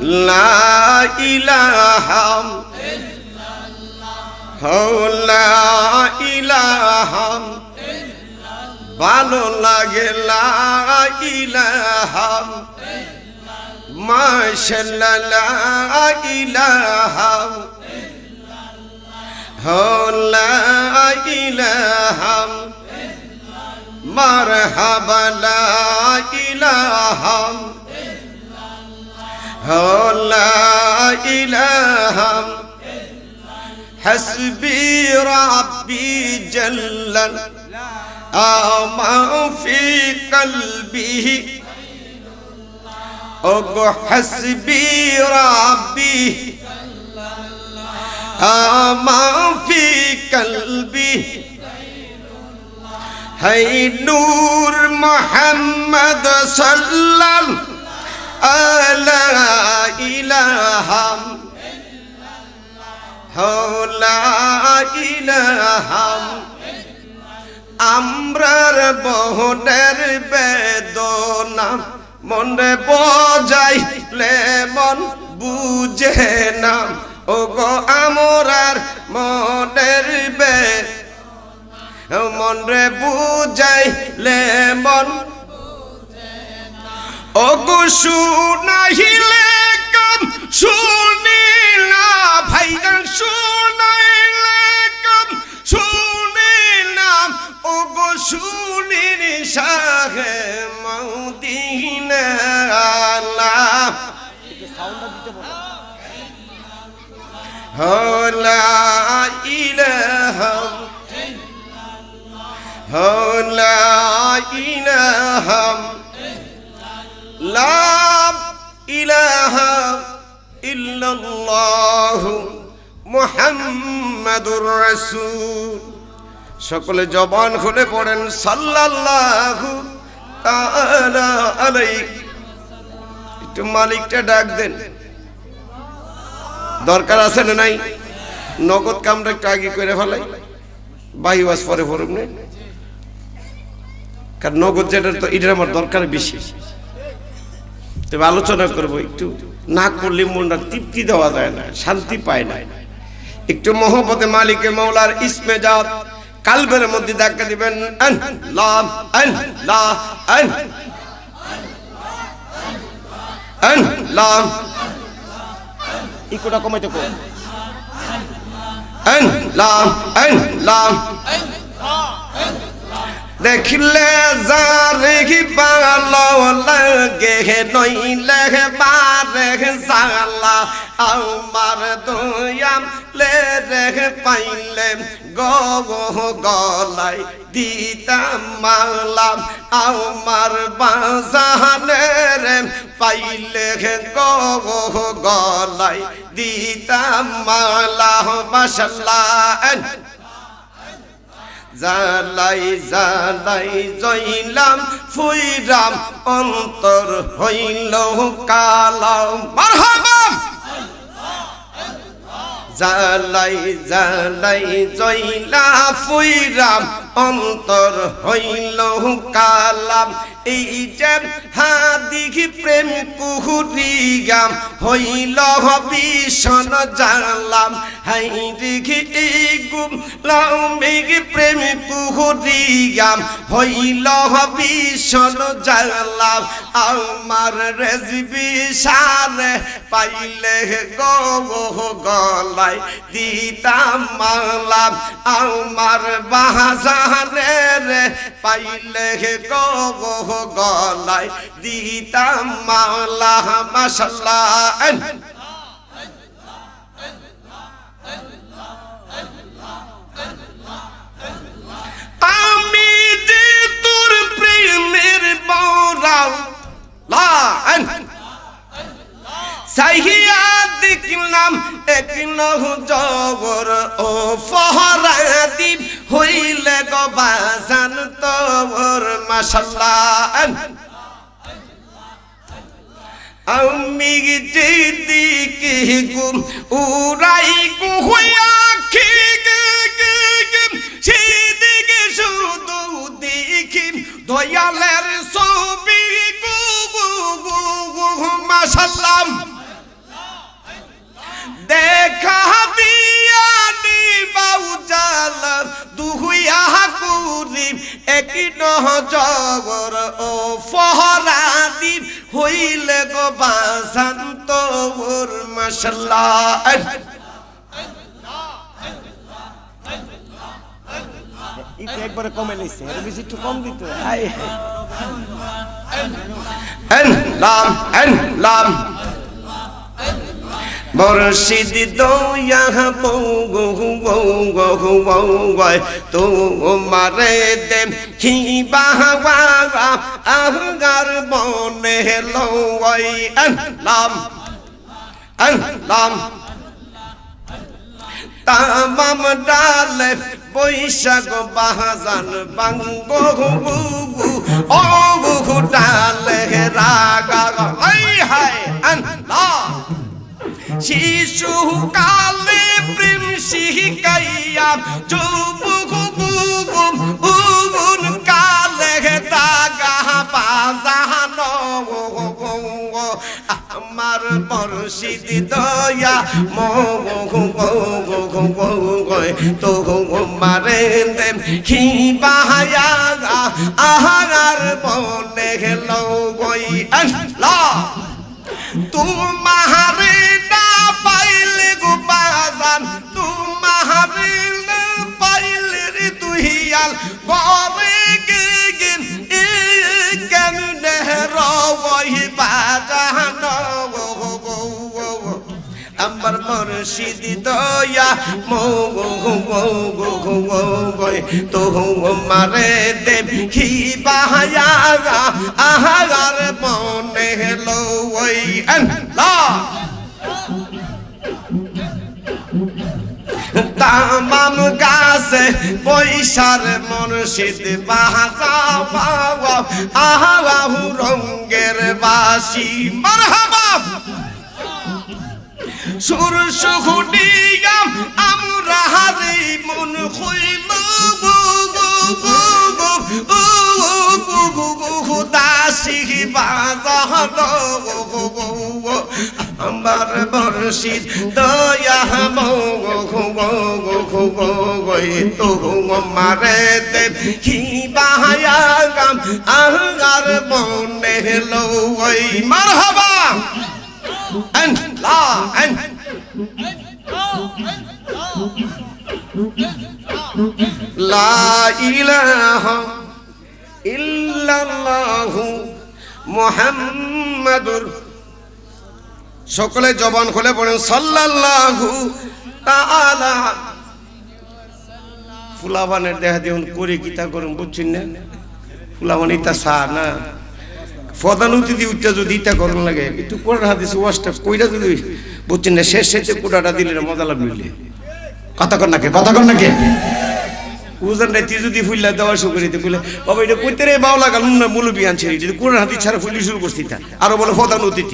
লা ইলাহা লা ইলাহা ভালো লাগে লা ইলাহা মাশাআল্লাহ লা ইলাহা লা ইলাহা মারহাবা লা ইলাহা লা ইলাহা হাসবি রাব্বি জাল্লাল আমা ফি কলবি ওগো হাসবি রাব্বি আমা ফি কলবি হাই নূর মুহাম্মদ সাল্লাল্লাহু লা ইলাহা লা ইলাহা আমরার বহনের বেদনা মনে বোঝাইলে মন বুঝে না ওগো আমরার মনের মনে বুঝাইলে মন ওগো শুনাইলে কম শুনিলা ভাইজান শুনাইলে কম শুনিলা ওগো শুনির শাহে মদিনা আল্লাহ একটু সাউন্ডটা দিতে বলো লা ইলাহা লা ইলাহা লা ইলাহা ইল্লাল্লাহ মুহাম্মাদুর রাসূল সকলে জবান খুলে পড়েন সাল্লাল্লাহু তাআলা আলাইহি একটু মালিকটা ডাক দেন দরকার আছে না নাই নগদ কামটা একটু আগে করে ফেলাই বাহিওয়াজ পরে পড়ুন না কারণ নগদ যেটা তো এটার আমার দরকার বেশি তবে আলোচনা করবো একটু না করলে মনটা তৃপ্তি দেওয়া যায় না শান্তি পায় না একটু মহব্বতে মালিকে মৌলার ইসমে জাত কালবের মধ্যে দেখা দিবেন আল্লাহ আল্লাহ আল্লাহ ইকোটা কমাইতে কো আল্লাহ আল্লাহ দেখলে যারে ভালো লাগে নইলে বারে জালা আমার দয়াম লে রে পাইলে গলাই দিতাম মালা আমার বাজানে রে পাইলে গলাই দিতাম মালা মাশাআল্লাহ জালাই জালাই জইলাম ফুইরাম অন্তর হইল কালা মারহাবা জালাই জালাই জইলা ফুইরাম অন্তর হইল কালাম এই যে হাদিঘি প্রেম কুহুরিয়াম হইল ভীষণ জানলাম হাই দিঘি এই গুম লাউমিঘি প্রেম কুহুরিয়াম হইল ভীষণ জানলাম আমার রেজবি সারে পাইলে গলাই দিতাম মালাম আমার বাহাজারে রে পাইলে গলাই দিতাম মালা মাশাআল্লাহ আমি যে তোর প্রেমের বড়াও লা সাইহিয়া দেখলাম এক নহজর ও ফহরাদি হইলে গো বাজান তোর মাশাআল্লাহ আমি যেদিকে গুম উড়াই গুয়া খি সেদিকে শুধু দেখি দয়ালের ছবি মাশাআল্লাহ সুরি একই নহজর ও ফহরা দ্বীপ হইলে গো বাজান তোর মাশাআল্লাহ এটা একবারে কমে নিছে এর বেশি একটু কম দিত আই লাম মুর্শিদ দয়া বৌগয় তোমারে দেম কি বাহবা আহগার মনে লয় লাম তামাম ডালে বৈশাখ বাহাজান বাঙ্গো ও ডালে রাগা হাই হাই আল্লাহ শিশু কালে প্রেম শিখাইয়া যৌবন কালে দাগা বাজানো আমার মুর্শিদ দয়া তো মারে দেম কি বাহায়া আহার মনে গেলো গই আল্লাহ তোমারে না পাইলে গো বাজান তোমারে না পাইলে রে তুহিয়াল গরে গেন কেন রই বাজান আমার মুর্শিদ দয়া তো মারে দেব কি বাহায়া আহার মনে লই আল্লাহ তামাম গাছে পয়সার মুর্শিদ বাজা পাওয়া আহাহু রঙ্গের বাসি মারহাবা সুর সুখুনিয়াম আমরা হারি মন হইল দাসি বাজান আমার মুর্শিদ দয়া তো মারে দেব কি বাহায়া গাম আহগার মনে লই মারহাবা লা ইলাহা ইল্লাল্লাহু মুহাম্মাদুর সকলে জবান খুলে পড়েন সাল্লাল্লাহু তাআলা ফুলাবানের দেহা দিন করে গীতা করুন বুঝছেন না ফুলাবান ইতা সা না ফদানুতি দি উচ্চা যদি ইতা করুন লাগে একটু কোরআন হাদিস ওয়াজটা কইরা যদি বুঝছেন না শেষ শেষে কোটাটা দিলে না মজা লাগবে কথা কর নাকি উজান রাইতে যদি ফুল্লা দেওয়া শুরু করিতে কইলে বাবা এটা কইতে রে বাও লাগাল না মুলবি আনছে যদি কোরআন হাদিস ছাড়া ফুলি শুরু করছিস আরো বলে ফদানুতি